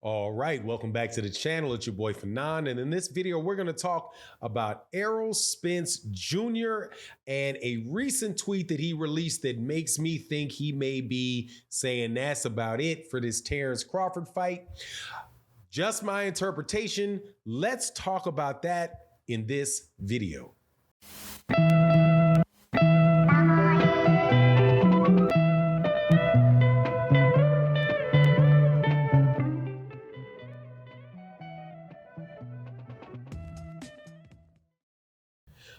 All right, welcome back to the channel. It's your boy Fanon, and in this video, we're going to talk about Errol Spence Jr. and a recent tweet that he released that makes me think he may be saying that's about it for this Terence Crawford fight. Just my interpretation. Let's talk about that in this video.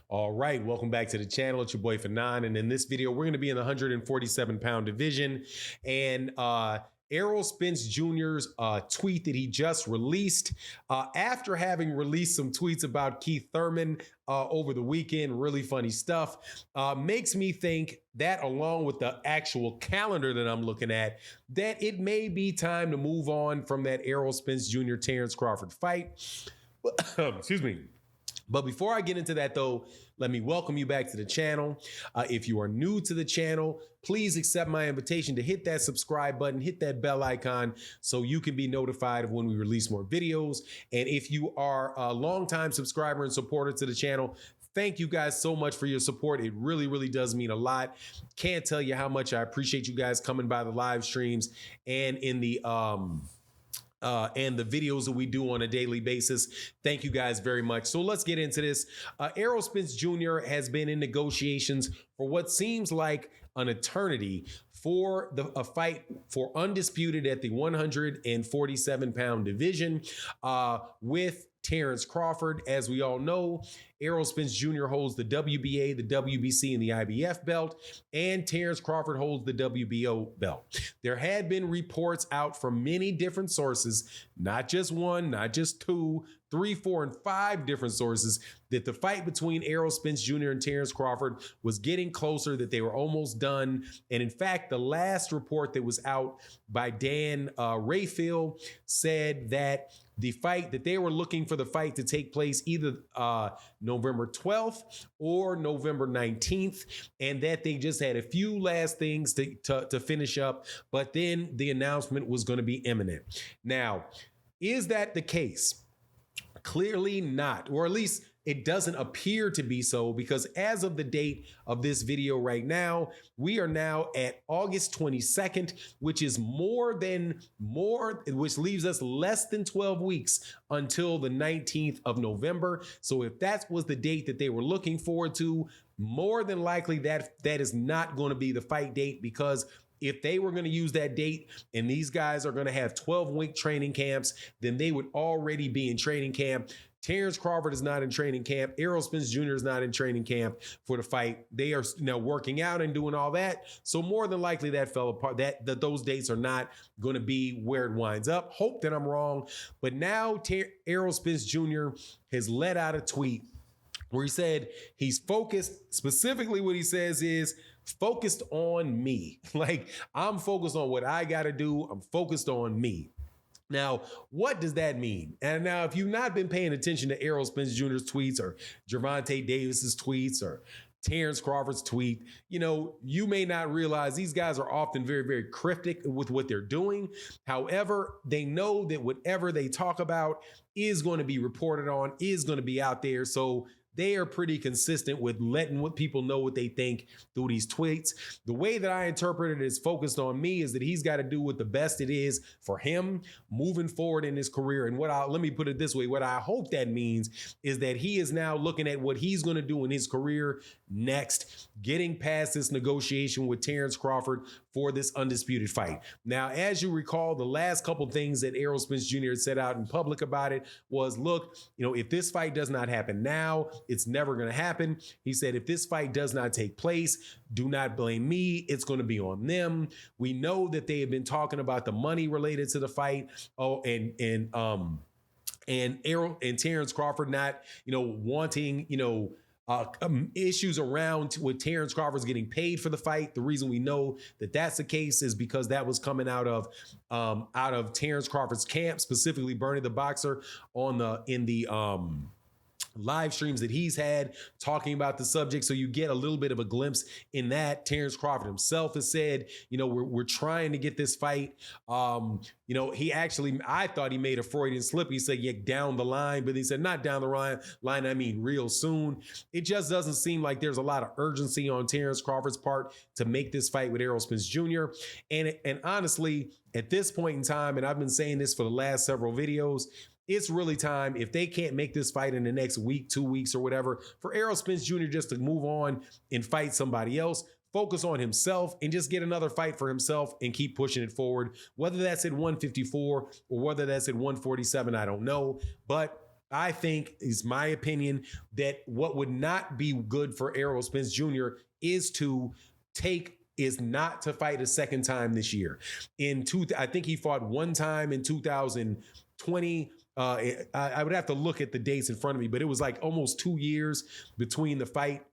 All right, welcome back to the channel. It's your boy Fanon, and in this video, we're going to be in the 147-pound division. And Errol Spence Jr.'s tweet that he just released after having released some tweets about Keith Thurman over the weekend, really funny stuff, makes me think that, along with the actual calendar that I'm looking at, that it may be time to move on from that Errol Spence Jr. Terence Crawford fight. Excuse me. But before I get into that, though, let me welcome you back to the channel. If you are new to the channel, please accept my invitation to hit that subscribe button, hit that bell icon so you can be notified of when we release more videos. And if you are a longtime subscriber and supporter to the channel, thank you guys so much for your support. It really, really does mean a lot. Can't tell you how much I appreciate you guys coming by the live streams and in the videos that we do on a daily basis. Thank you guys very much. So let's get into this. Errol Spence Jr. has been in negotiations for what seems like an eternity for a fight for Undisputed at the 147-pound division with Terence Crawford. As we all know, Errol Spence Jr. holds the WBA, the WBC, and the IBF belt, and Terence Crawford holds the WBO belt. There had been reports out from many different sources, not just one, not just two, 3, 4, and 5 different sources, that the fight between Errol Spence Jr. and Terence Crawford was getting closer, that they were almost done. And in fact, the last report that was out by Dan Rayfield said that the fight, that they were looking for the fight to take place either November 12th or November 19th, and that they just had a few last things to finish up, but then the announcement was going to be imminent. Now, is that the case? Clearly not, or at least it doesn't appear to be so, because as of the date of this video right now, we are now at August 22nd, which is which leaves us less than 12 weeks until the 19th of November. So if that was the date that they were looking forward to, more than likely that is not going to be the fight date, because if they were going to use that date and these guys are going to have 12-week training camps, then they would already be in training camp. Terence Crawford is not in training camp. Errol Spence Jr. is not in training camp for the fight. They are now working out and doing all that. So more than likely that fell apart, that those dates are not going to be where it winds up. Hope that I'm wrong. But now Errol Spence Jr. has let out a tweet where he said he's focused. Specifically what he says is, focused on me. Like, I'm focused on what I got to do. I'm focused on me. Now, what does that mean? And now, if you've not been paying attention to Errol Spence Jr.'s tweets, or Gervonta Davis's tweets, or Terence Crawford's tweet, you may not realize these guys are often very, very cryptic with what they're doing. However, they know that whatever they talk about is going to be reported on, is going to be out there. So they are pretty consistent with letting what people know what they think through these tweets. The way that I interpret it is focused on me is that he's got to do what the best it is for him moving forward in his career. And let me put it this way, what I hope that means is that he is now looking at what he's going to do in his career next, getting past this negotiation with Terence Crawford for this undisputed fight. Now, as you recall, the last couple things that Errol Spence Jr. said out in public about it was, look, if this fight does not happen now, it's never going to happen. He said, if this fight does not take place, do not blame me. It's going to be on them. We know that they have been talking about the money related to the fight. Oh, and Errol and Terence Crawford not, wanting, issues around with Terence Crawford's getting paid for the fight. The reason we know that that's the case is because that was coming out of Terence Crawford's camp, specifically Bernie the Boxer in the live streams that he's had talking about the subject. So you get a little bit of a glimpse in that. Terence Crawford himself has said, we're trying to get this fight. He actually, I thought he made a Freudian slip. He said, yeah, down the line, but he said, not down the line, I mean, real soon. It just doesn't seem like there's a lot of urgency on Terence Crawford's part to make this fight with Errol Spence Jr. And honestly, at this point in time, and I've been saying this for the last several videos, it's really time, if they can't make this fight in the next week, 2 weeks or whatever, for Errol Spence Jr. just to move on and fight somebody else, focus on himself and just get another fight for himself and keep pushing it forward. Whether that's at 154 or whether that's at 147, I don't know. But I think, is my opinion, that what would not be good for Errol Spence Jr. is not to fight a second time this year. I think he fought one time in 2020. I would have to look at the dates in front of me, but it was like almost 2 years between the fight,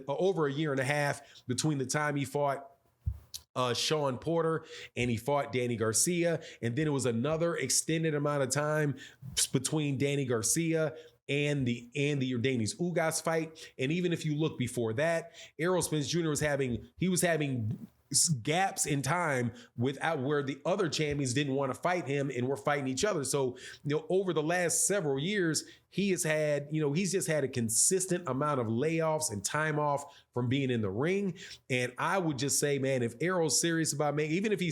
over a year and a half between the time he fought Sean Porter and he fought Danny Garcia. And then it was another extended amount of time between Danny Garcia and the Yordenis Ugas fight. And even if you look before that, Errol Spence Jr. was having gaps in time without where the other champions didn't want to fight him and were fighting each other. So, over the last several years, he has had, he's just had a consistent amount of layoffs and time off from being in the ring. And I would just say, man, if Errol's serious about even if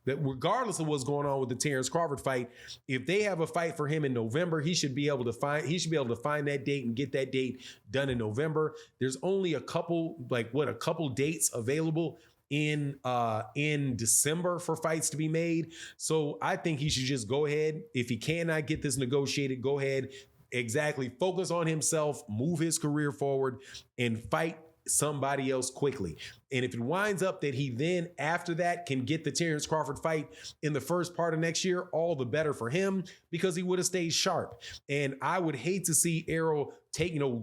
regardless of what's going on with the Terence Crawford fight, if they have a fight for him in November, he should be able to find that date and get that date done in November. There's only a couple dates available in December for fights to be made. So I think he should just go ahead. If he cannot get this negotiated, go ahead. Exactly. Focus on himself, move his career forward, and fight somebody else quickly. And if it winds up that he then after that can get the Terence Crawford fight in the first part of next year, all the better for him, because he would have stayed sharp. And I would hate to see Errol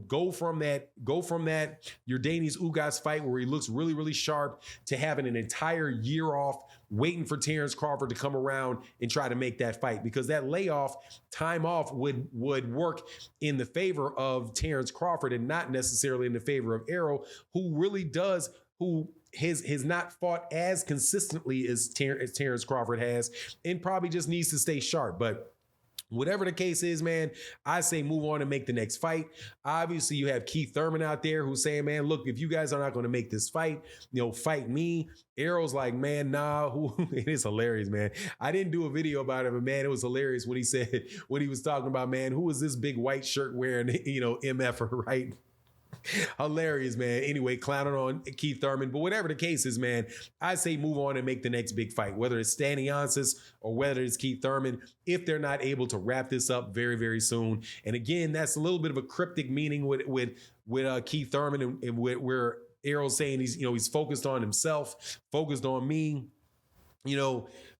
go from that Yordenis Ugas fight where he looks really, really sharp to having an entire year off waiting for Terence Crawford to come around and try to make that fight, because that time off would work in the favor of Terence Crawford and not necessarily in the favor of Errol, who has not fought as consistently as Terence Crawford has and probably just needs to stay sharp. But whatever the case is, man, I say move on and make the next fight. Obviously, you have Keith Thurman out there who's saying, man, look, if you guys are not going to make this fight, fight me. Errol's like, man, nah. It is hilarious, man. I didn't do a video about it, but man, it was hilarious what he said, what he was talking about, man. Who is this big white shirt wearing, MF, right? Hilarious, man. Anyway, clowning on Keith Thurman. But whatever the case is, man, I say move on and make the next big fight, whether it's Stanionis or whether it's Keith Thurman, if they're not able to wrap this up very, very soon. And again, that's a little bit of a cryptic meaning with Keith Thurman and where Errol's saying he's focused on himself, focused on me.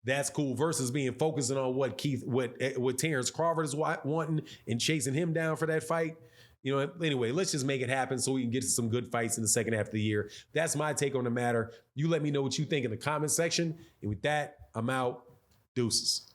That's cool, versus being focusing on what Terence Crawford is wanting and chasing him down for that fight. Anyway, let's just make it happen so we can get to some good fights in the second half of the year. That's my take on the matter. You let me know what you think in the comment section. And with that, I'm out. Deuces.